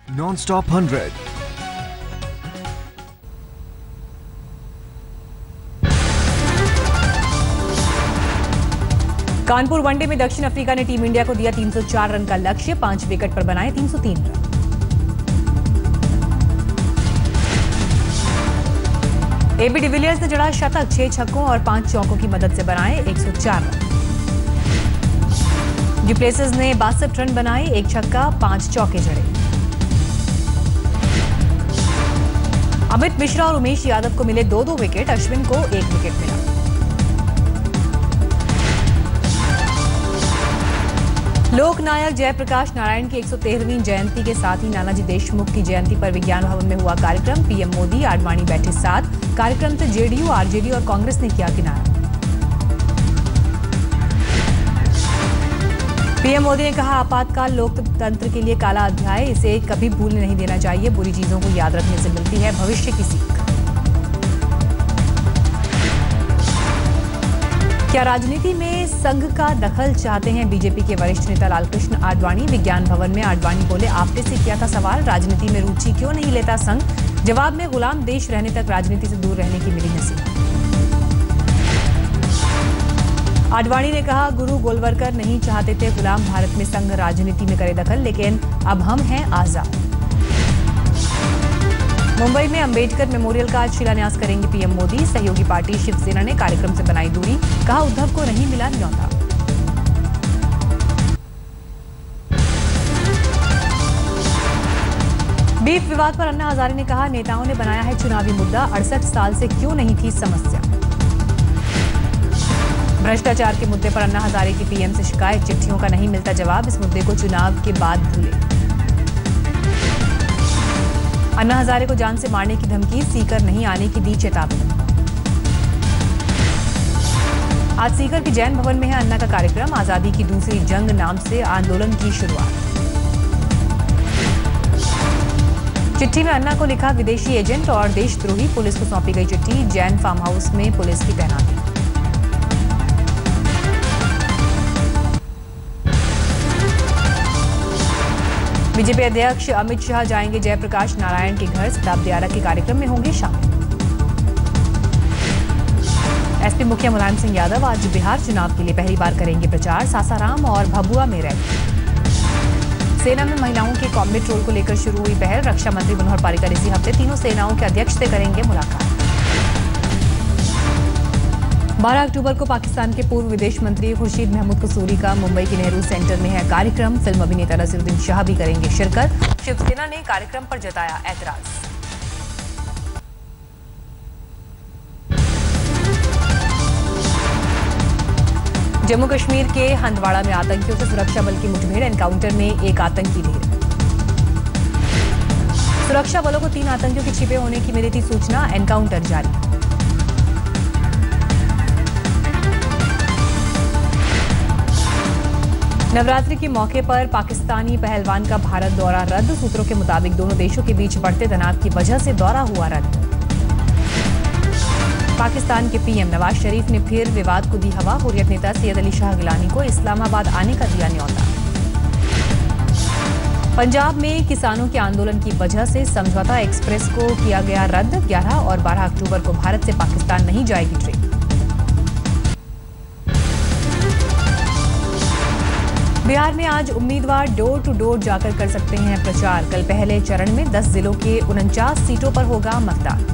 Non-stop 100. Kanpur one day में दक्षिण Africa ने टीम इंडिया को दिया 304 रन का लक्ष्य, 5 विकेट पर बनाए 303 रन। एबी डिविलियर्स ने जड़ा शतक, 6 छक्कों और 5 चौकों की मदद से बनाए 104 रन। डुप्लेसिस ने 62 रन बनाए, 1 छक्का 5 चौके जड़े। अमित मिश्रा और उमेश यादव को मिले 2-2 विकेट, अश्विन को 1 विकेट मिला। लोकनायक जयप्रकाश नारायण की 113वीं जयंती के साथ ही नानाजी देशमुख की जयंती पर विज्ञान भवन में हुआ कार्यक्रम। पीएम मोदी, आडवाणी बैठे साथ। कार्यक्रम से जेडीयू, आरजेडी और कांग्रेस ने किया किनारा। पीएम मोदी ने कहा, आपातकाल लोकतंत्र के लिए काला अध्याय, इसे कभी भूलने नहीं देना चाहिए। बुरी चीजों को याद रखने से मिलती है भविष्य की सीख। क्या राजनीति में संघ का दखल चाहते हैं बीजेपी के वरिष्ठ नेता लालकृष्ण आडवाणी? विज्ञान भवन में आडवाणी बोले, आपने से किया था सवाल, राजनीति में रुचि क्यों नहीं लेता संघ? जवाब में, गुलाम देश रहने तक राजनीति से दूर रहने की मिली नसीहत। आडवाणी ने कहा, गुरु गोलवलकर नहीं चाहते थे गुलाम भारत में संघ राजनीति में करे दखल, लेकिन अब हम हैं आजाद। मुंबई में अंबेडकर मेमोरियल का आज शिलान्यास करेंगे पीएम मोदी। सहयोगी पार्टी शिवसेना ने कार्यक्रम से बनाई दूरी, कहा उद्धव को नहीं मिला न्योता। बीफ विवाद पर अन्ना हजारे ने कहा, नेताओं ने बनाया है चुनावी मुद्दा, 68 साल से क्यों नहीं थी समस्या। भ्रष्टाचार के मुद्दे पर अन्ना हजारे की पीएम से शिकायत, चिट्ठियों का नहीं मिलता जवाब, इस मुद्दे को चुनाव के बाद भूले। अन्ना हजारे को जान से मारने की धमकी, सीकर नहीं आने की दी चेतावनी। आज सीकर के जैन भवन में है अन्ना का कार्यक्रम। आजादी की दूसरी जंग नाम से आंदोलन की शुरुआत। चिट्ठी में अन्ना को लिखा, विदेशी एजेंट और देशद्रोही, पुलिस को सौंपी गई चिट्ठी। जैन फार्म हाउस में पुलिस की तैनाती। बीजेपी अध्यक्ष अमित शाह जाएंगे जयप्रकाश नारायण के घर, शताब्दी आरक के कार्यक्रम में होंगे शामिल। एसपी मुखिया मुलायम सिंह यादव आज बिहार चुनाव के लिए पहली बार करेंगे प्रचार। सासाराम और भभुआ में रैली। सेना में महिलाओं के कॉम्बैट रोल को लेकर शुरू हुई पहल। रक्षा मंत्री मनोहर पर्रिकर इसी हफ्ते तीनों सेनाओं के अध्यक्ष से करेंगे मुलाकात। 12 अक्टूबर को पाकिस्तान के पूर्व विदेश मंत्री खुर्शीद महमूद कसूरी का मुंबई के नेहरू सेंटर में है कार्यक्रम। फिल्म अभिनेता नसीरुद्दीन शाह भी करेंगे शिरकत। शिवसेना ने कार्यक्रम पर जताया ऐतराज। जम्मू कश्मीर के हंदवाड़ा में आतंकियों से सुरक्षा बल की मुठभेड़, एनकाउंटर में एक आतंकी ढेर। सुरक्षा बलों को 3 आतंकियों के छिपे होने की मिली थी सूचना, एनकाउंटर जारी। नवरात्रि के मौके पर पाकिस्तानी पहलवान का भारत दौरा रद्द। सूत्रों के मुताबिक दोनों देशों के बीच बढ़ते तनाव की वजह से दौरा हुआ रद्द। पाकिस्तान के पीएम नवाज शरीफ ने फिर विवाद को दी हवा। हुर्रियत नेता सैयद अली शाह गिलानी को इस्लामाबाद आने का दिया न्योता। पंजाब में किसानों के आंदोलन की वजह से समझौता एक्सप्रेस को किया गया रद्द। 11 और 12 अक्टूबर को भारत से पाकिस्तान नहीं जाएगी ट्रेन। बिहार में आज उम्मीदवार डोर टू डोर जाकर कर सकते हैं प्रचार। कल पहले चरण में 10 जिलों के 49 सीटों पर होगा मतदान।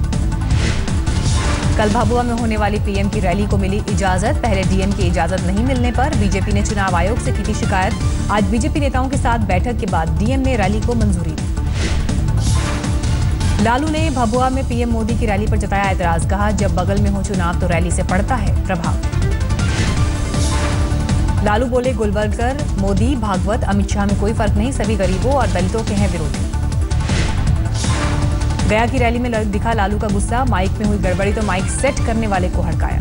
कल भभुआ में होने वाली पीएम की रैली को मिली इजाजत। पहले डीएम की इजाजत नहीं मिलने पर बीजेपी ने चुनाव आयोग से की थी शिकायत। आज बीजेपी नेताओं के साथ बैठक के बाद डीएम ने रैली को मंजूरी दी। लालू ने भभुआ में पीएम मोदी की रैली पर जताया ऐतराज, कहा जब बगल में हो चुनाव तो रैली से पड़ता है प्रभाव। लालू बोले, गोलवलकर, मोदी, भागवत, अमित शाह में कोई फर्क नहीं, सभी गरीबों और दलितों के हैं विरोधी। गया की रैली में दिखा लालू का गुस्सा, माइक में हुई गड़बड़ी तो माइक सेट करने वाले को हड़काया।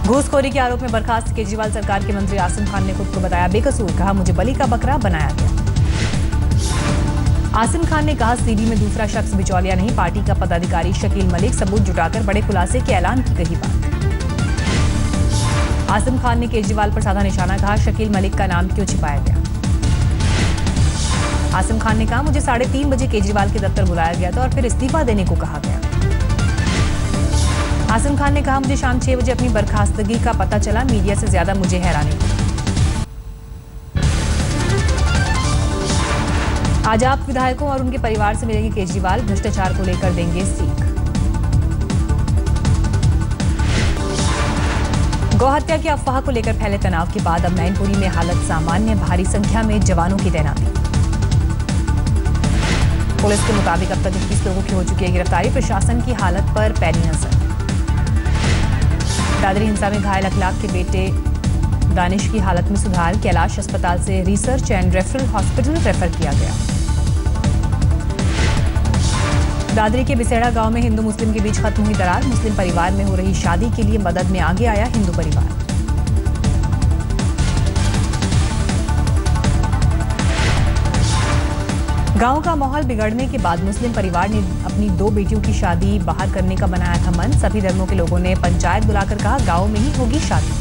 घूसखोरी के आरोप में बर्खास्त केजरीवाल सरकार के मंत्री आसिम खान ने खुद को बताया बेकसूर, कहा मुझे बलि का बकरा बनाया गया। आसिम खान ने कहा सीडी में दूसरा शख्स बिचौलिया नहीं, पार्टी का पदाधिकारी शकील मलिक, सबूत जुटाकर बड़े खुलासे के ऐलान की कही बात। आसिम खान ने केजरीवाल पर साधा निशाना, कहा शकील मलिक का नाम क्यों छिपाया गया। आसिम खान ने कहा मुझे 3:30 बजे केजरीवाल के दफ्तर बुलाया गया था और फिर इस्तीफा देने को कहा गया। आसिम खान ने कहा मुझे शाम 6 बजे अपनी बर्खास्तगी का पता चला, मीडिया से ज्यादा मुझे हैरानी हुई। आज आप विधायकों और उनके परिवार से मिलेंगे केजरीवाल, भ्रष्टाचार को लेकर देंगे सीख। गौहत्या की अफवाह को लेकर फैले तनाव के बाद अब मैनपुरी में हालत सामान्य, भारी संख्या में जवानों की तैनाती। पुलिस के मुताबिक अब तक 21 लोगों की हो चुकी है गिरफ्तारी, प्रशासन की हालत पर पैनी नजर। दादरी हिंसा में घायल अखलाक के बेटे दानिश की हालत में सुधार, कैलाश अस्पताल से research and referral hospital refer किया गया। दादरी के बिसेड़ा गांव में हिंदू मुस्लिम के बीच खत्म हुई दरार, मुस्लिम परिवार में हो रही शादी के लिए मदद में आगे आया हिंदू परिवार। गांव का माहौल बिगड़ने के बाद मुस्लिम परिवार ने अपनी 2 बेटियों की शादी बाहर करने का बनाया था मन। सभी धर्मों के लोगों ने पंचायत बुलाकर कहा गांव में ही होगी शादी।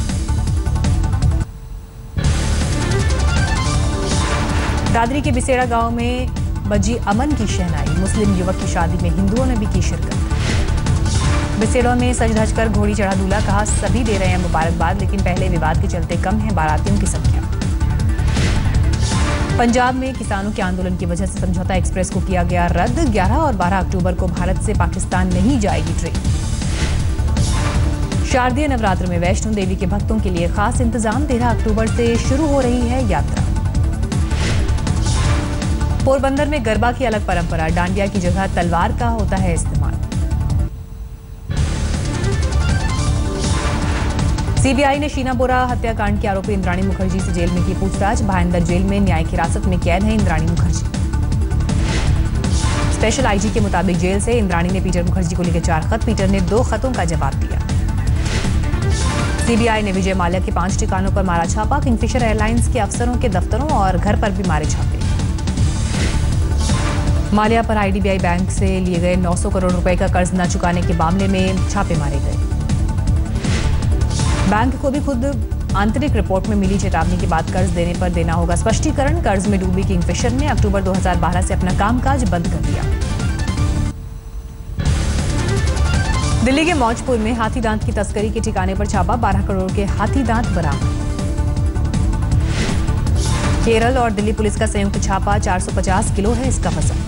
दादरी के बिसेड़ा गांव में बजी अमन की शहनाई, मुस्लिम युवक की शादी में हिंदुओं ने भी की शिरकत। बिसेड़ों में सज धज कर घोड़ी चढ़ा दूल्हा, कहा सभी दे रहे हैं मुबारकबाद, लेकिन पहले विवाद के चलते कम है बारातियों की संख्या। पंजाब में किसानों के आंदोलन की वजह से समझौता एक्सप्रेस को किया गया रद्द। 11 और 12 अक्टूबर को भारत से पाकिस्तान नहीं जाएगी ट्रेन। शारदीय नवरात्र में वैष्णो देवी के भक्तों के लिए खास इंतजाम, 13 अक्टूबर से शुरू हो रही है यात्रा। पोरबंदर में गरबा की अलग परंपरा, डांडिया की जगह तलवार का होता है इस्तेमाल। सीबीआई ने शीना बोरा हत्याकांड के आरोपी इंद्राणी मुखर्जी से जेल में की पूछताछ, भाईंदर जेल में न्यायिक हिरासत में कैद है इंद्राणी मुखर्जी। स्पेशल आईजी के मुताबिक जेल से इंद्राणी ने पीटर मुखर्जी को लिखे 4 खत, पीटर ने 2 खतों का जवाब दिया। सीबीआई ने विजय माल्या के 5 ठिकानों पर मारा छापा, किंगफिशर एयरलाइंस के अफसरों के दफ्तरों और घर पर भी मारे छापे। माल्या पर आईडीबीआई बैंक से लिए गए 900 करोड़ रुपए का कर्ज न चुकाने के मामले में छापे मारे गए। बैंक को भी खुद आंतरिक रिपोर्ट में मिली चेतावनी के बाद कर्ज देने पर देना होगा स्पष्टीकरण। कर्ज में डूबी किंगफिशर ने अक्टूबर 2012 से अपना कामकाज बंद कर दिया। दिल्ली के मौजपुर में हाथी दांत की तस्करी के ठिकाने पर छापा, 12 करोड़ के हाथी दांत बरामद। केरल और दिल्ली पुलिस का संयुक्त छापा, 450 किलो है इसका वजन।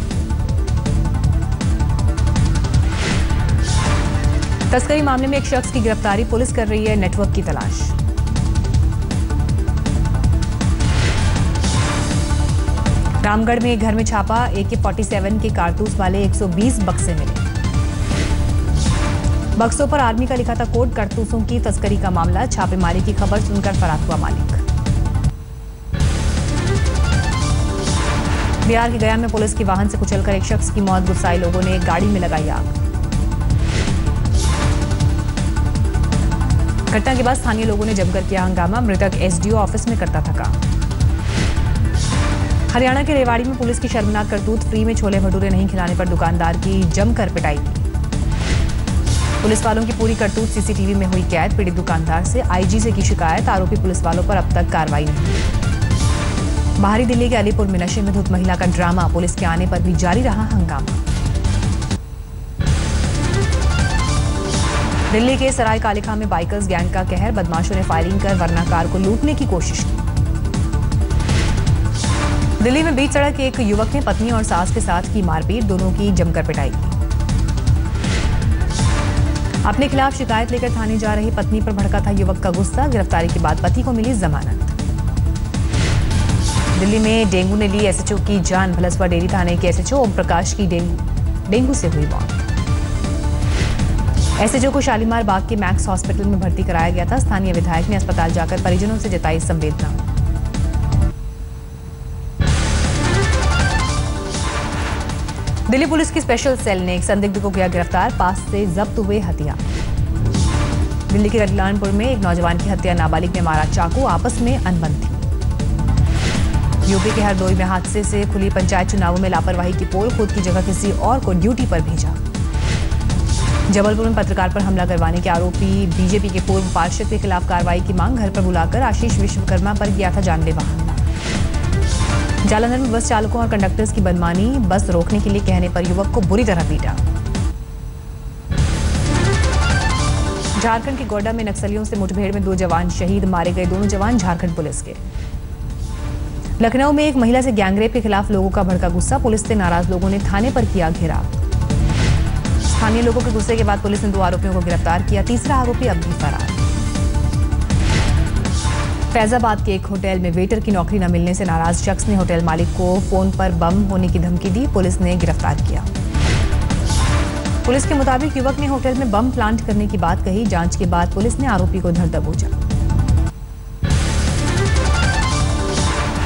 तस्करी मामले में एक शख्स की गिरफ्तारी, पुलिस कर रही है नेटवर्क की तलाश। रामगढ़ में एक घर में छापा, AK-47 के कारतूस वाले 120 बक्से मिले। बक्सों पर आर्मी का लिखा था कोड, कारतूसों की तस्करी का मामला, छापेमारी की खबर सुनकर फरार हुआ मालिक। बिहार के गया में पुलिस के वाहन से कुचलकर एक शख्स की मौत, गुस्साए लोगों ने एक गाड़ी में लगाई आग। घटना के बाद स्थानीय लोगों ने जमकर किया हंगामा, मृतक एसडीओ ऑफिस में करता था काम। हरियाणा के रेवाड़ी में पुलिस की शर्मनाक करतूत, फ्री में छोले भटूरे नहीं खिलाने पर दुकानदार की जमकर पिटाई की। पुलिस वालों की पूरी करतूत सीसीटीवी में हुई कैद, पीड़ित दुकानदार से आईजी से की शिकायत, आरोपी पुलिस वालों पर अब तक कार्रवाई नहीं। बाहरी दिल्ली के अलीपुर में नशे में धुत महिला का ड्रामा, पुलिस के आने पर भी जारी रहा हंगामा। दिल्ली के सराय कालीखा में बाइकर्स गैंग का कहर, बदमाशों ने फायरिंग कर वरना कार को लूटने की कोशिश की। दिल्ली में बीच सड़क एक युवक ने पत्नी और सास के साथ की मारपीट, दोनों की जमकर पिटाई की। अपने खिलाफ शिकायत लेकर थाने जा रही पत्नी पर भड़का था युवक का गुस्सा, गिरफ्तारी के बाद पति को मिली जमानत। दिल्ली में डेंगू ने ली एसएचओ की जान, भलसवा डेरी थाने के एसएचओ ओम प्रकाश की डेंगू से हुई मौत। एसएचओ को शालीमार बाग के मैक्स हॉस्पिटल में भर्ती कराया गया था। स्थानीय विधायक ने अस्पताल जाकर परिजनों से जताई संवेदना। दिल्ली पुलिस की स्पेशल सेल ने एक संदिग्ध को किया गिरफ्तार, पास से जब्त हुए हथियार। दिल्ली के कल्याणपुर में एक नौजवान की हत्या, नाबालिग ने मारा चाकू, आपस में अनबन थी। यूपी के हरदोई में हादसे से खुली पंचायत चुनावों में लापरवाही की पोल, खुद की जगह किसी और को ड्यूटी पर भेजा। जबलपुर में पत्रकार पर हमला करवाने के आरोपी बीजेपी के पूर्व पार्षद के खिलाफ कार्रवाई की मांग। घर पर बुलाकर आशीष विश्वकर्मा पर किया था जानलेवा हमला। जालंधर में बस चालकों और कंडक्टर्स की बदमानी। बस रोकने के लिए कहने पर युवक को बुरी तरह पीटा। झारखंड के गोड्डा में नक्सलियों से मुठभेड़ में 2 जवान शहीद, मारे गए दोनों जवान झारखंड पुलिस के। लखनऊ में एक महिला से गैंगरेप के खिलाफ लोगों का भड़का गुस्सा। पुलिस से नाराज लोगों ने थाने पर किया घेराव। स्थानीय लोगों के गुस्से के बाद पुलिस ने 2 आरोपियों को गिरफ्तार किया। तीसरा आरोपी अब भी फरार। फैजाबाद के एक होटल में वेटर की नौकरी न मिलने से नाराज शख्स ने होटल मालिक को फोन पर बम होने की धमकी दी। पुलिस ने गिरफ्तार किया। पुलिस के मुताबिक युवक ने होटल में बम प्लांट करने की बात कही। जांच के बाद पुलिस ने आरोपी को धर दबोचा।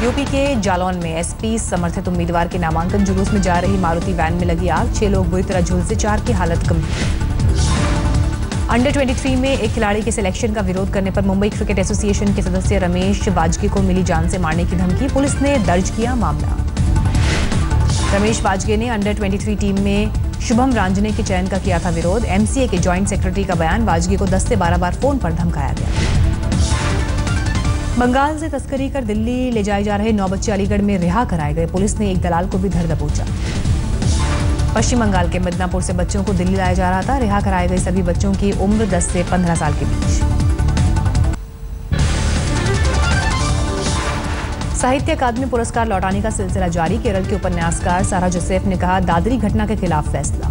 यूपी के जालौन में एसपी समर्थित उम्मीदवार के नामांकन जुलूस में जा रही मारुति वैन में लगी आग। 6 लोग बुरी तरह झुलसे, 4 की हालत गंभीर। अंडर 23 में एक खिलाड़ी के सिलेक्शन का विरोध करने पर मुंबई क्रिकेट एसोसिएशन के सदस्य रमेश वाजगे को मिली जान से मारने की धमकी। पुलिस ने दर्ज किया मामला। रमेश वाजगे ने अंडर 23 टीम में शुभम रांजने के चयन का किया था विरोध। एमसीए के जॉइंट सेक्रेटरी का बयान। वाजगे को 10 से 12 बार फोन पर धमकाया गया। बंगाल से तस्करी कर दिल्ली ले जाए जा रहे 9 बच्चे अलीगढ़ में रिहा कराए गए। पुलिस ने एक दलाल को भी धर दबोचा। पश्चिम बंगाल के मिदनापुर से बच्चों को दिल्ली लाया जा रहा था। रिहा कराए गए सभी बच्चों की उम्र 10 से 15 साल के बीच। साहित्य अकादमी पुरस्कार लौटाने का सिलसिला जारी। केरल के उपन्यासकार सारा जोसेफ ने कहा, दादरी घटना के खिलाफ फैसला।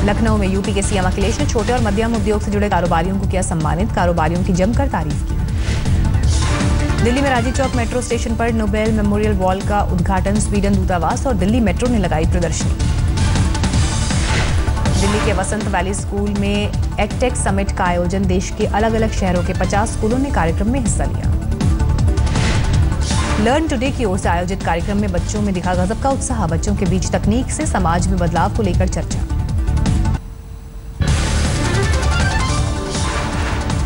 लखनऊ में यूपी के सीएम अखिलेश ने छोटे और मध्यम उद्योग से जुड़े कारोबारियों को किया सम्मानित। कारोबारियों की जमकर तारीफ की। दिल्ली में राजीव चौक मेट्रो स्टेशन पर नोबेल मेमोरियल वॉल का उद्घाटन। स्वीडन दूतावास और दिल्ली मेट्रो ने लगाई प्रदर्शनी। दिल्ली के वसंत वैली स्कूल में एक्टेक समिट का आयोजन। देश के अलग अलग शहरों के 50 स्कूलों ने कार्यक्रम में हिस्सा लिया। लर्न टुडे की ओर से आयोजित कार्यक्रम में बच्चों में दिखा गजब का उत्साह। बच्चों के बीच तकनीक से समाज में बदलाव को लेकर चर्चा।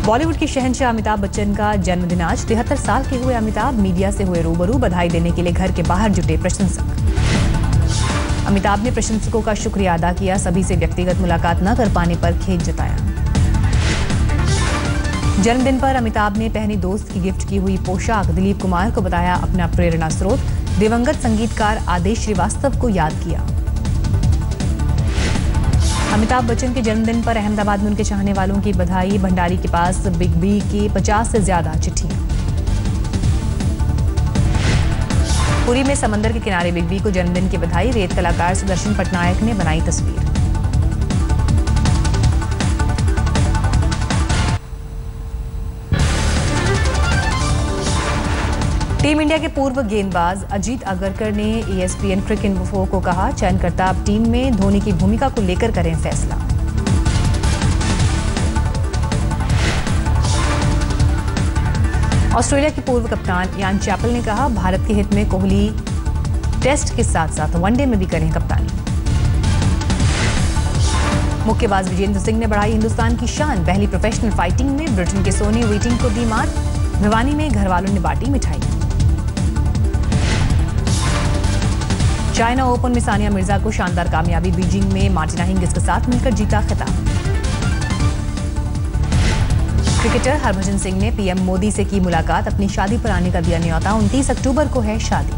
बॉलीवुड के शहंशाह अमिताभ बच्चन का जन्मदिन आज। 73 साल के हुए अमिताभ मीडिया से हुए रूबरू। बधाई देने के लिए घर के बाहर जुटे प्रशंसक। अमिताभ ने प्रशंसकों का शुक्रिया अदा किया। सभी से व्यक्तिगत मुलाकात न कर पाने पर खेद जताया। जन्मदिन पर अमिताभ ने पहनी दोस्त की गिफ्ट की हुई पोशाक दिलीप कुमार को बताया अपना प्रेरणा स्रोत। दिवंगत संगीतकार आदेश श्रीवास्तव को याद किया। अमिताभ बच्चन के जन्मदिन पर अहमदाबाद में उनके चाहने वालों की बधाई। भंडारी के पास बिग बी की 50 से ज्यादा चिट्ठियां। पुरी में समंदर के किनारे बिग बी को जन्मदिन की बधाई। रेत कलाकार सुदर्शन पटनायक ने बनाई तस्वीर। टीम इंडिया के पूर्व गेंदबाज अजीत अगरकर ने ESPN क्रिक इन्फो को कहा, चयनकर्ता अब टीम में धोनी की भूमिका को लेकर करें फैसला। ऑस्ट्रेलिया के पूर्व कप्तान यान चैपल ने कहा, भारत के हित में कोहली टेस्ट के साथ साथ वनडे में भी करें कप्तानी। मुक्केबाज विजेंद्र सिंह ने बढ़ाई हिंदुस्तान की शान। पहली प्रोफेशनल फाइटिंग में ब्रिटेन के सोनी व्हिटिंग को दी मात। भिवानी में घरवालों ने बांटी मिठाई। चाइना ओपन में सानिया मिर्जा को शानदार कामयाबी। बीजिंग में मार्टिना हिंगिस के साथ मिलकर जीता खिताब। क्रिकेटर हरभजन सिंह ने पीएम मोदी से की मुलाकात। अपनी शादी पर आने का दिया न्योता। 29 अक्टूबर को है शादी।